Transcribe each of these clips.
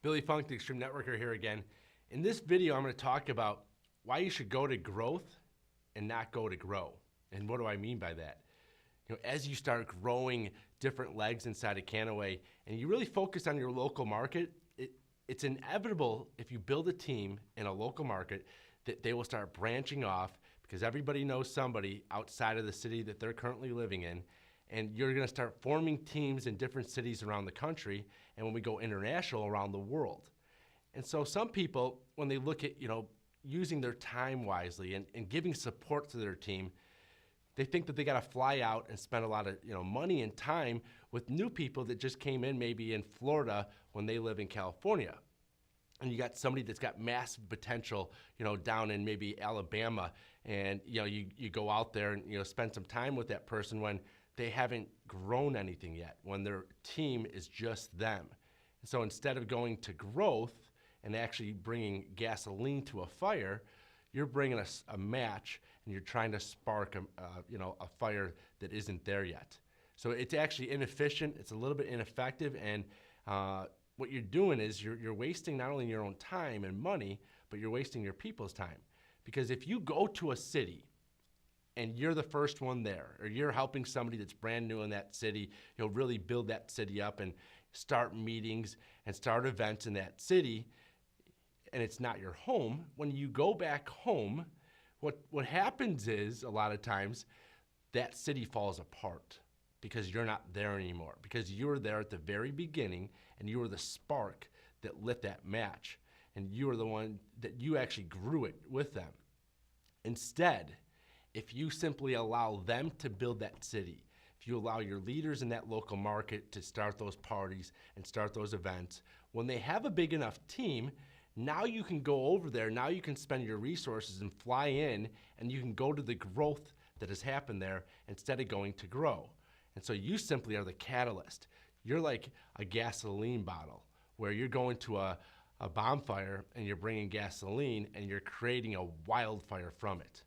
Billy Funk, the Extreme Networker here again. In this video, I'm going to talk about why you should go to growth and not go to grow. And what do I mean by that? As you start growing different legs inside of Kannaway and you really focus on your local market, it's inevitable if you build a team in a local market that they will start branching off because everybody knows somebody outside of the city that they're currently living in. And you're going to start forming teams in different cities around the country, and when we go international, around the world. And so some people, when they look at using their time wisely and giving support to their team, they think that they got to fly out and spend a lot of money and time with new people that just came in maybe in Florida when they live in California. And you got somebody that's got massive potential, down in maybe Alabama, and you go out there and spend some time with that person when they haven't grown anything yet, when their team is just them. And so instead of going to growth and actually bringing gasoline to a fire, you're bringing a match and you're trying to spark a fire that isn't there yet. So it's actually inefficient. It's a little bit ineffective, and what you're doing is you're wasting not only your own time and money, but you're wasting your people's time. Because if you go to a city and you're the first one there, or you're helping somebody that's brand new in that city, you'll really build that city up and start meetings and start events in that city, and it's not your home. When you go back home, what happens is a lot of times that city falls apart because you're not there anymore, because you were there at the very beginning and you were the spark that lit that match, and you were the one that you actually grew it with them. Instead, if you simply allow them to build that city, if you allow your leaders in that local market to start those parties and start those events, when they have a big enough team, now you can go over there, now you can spend your resources and fly in, and you can go to the growth that has happened there instead of going to grow. And so you simply are the catalyst. You're like a gasoline bottle where you're going to a bonfire and you're bringing gasoline and you're creating a wildfire from it.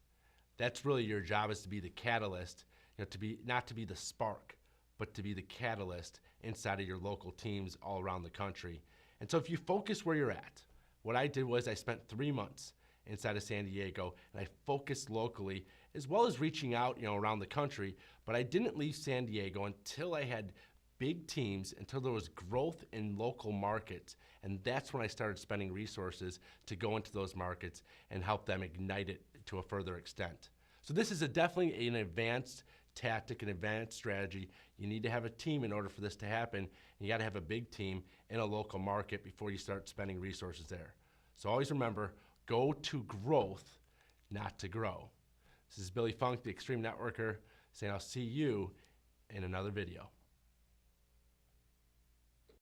That's really your job, is to be the catalyst, not to be the spark, but to be the catalyst inside of your local teams all around the country. And so if you focus where you're at, what I did was I spent 3 months inside of San Diego, and I focused locally as well as reaching out around the country, but I didn't leave San Diego until I had big teams, until there was growth in local markets. And that's when I started spending resources to go into those markets and help them ignite it to a further extent. So this is definitely an advanced tactic, an advanced strategy. You need to have a team in order for this to happen. You got to have a big team in a local market before you start spending resources there. So always remember, go to growth, not to grow. This is Billy Funk, the Extreme Networker, saying I'll see you in another video.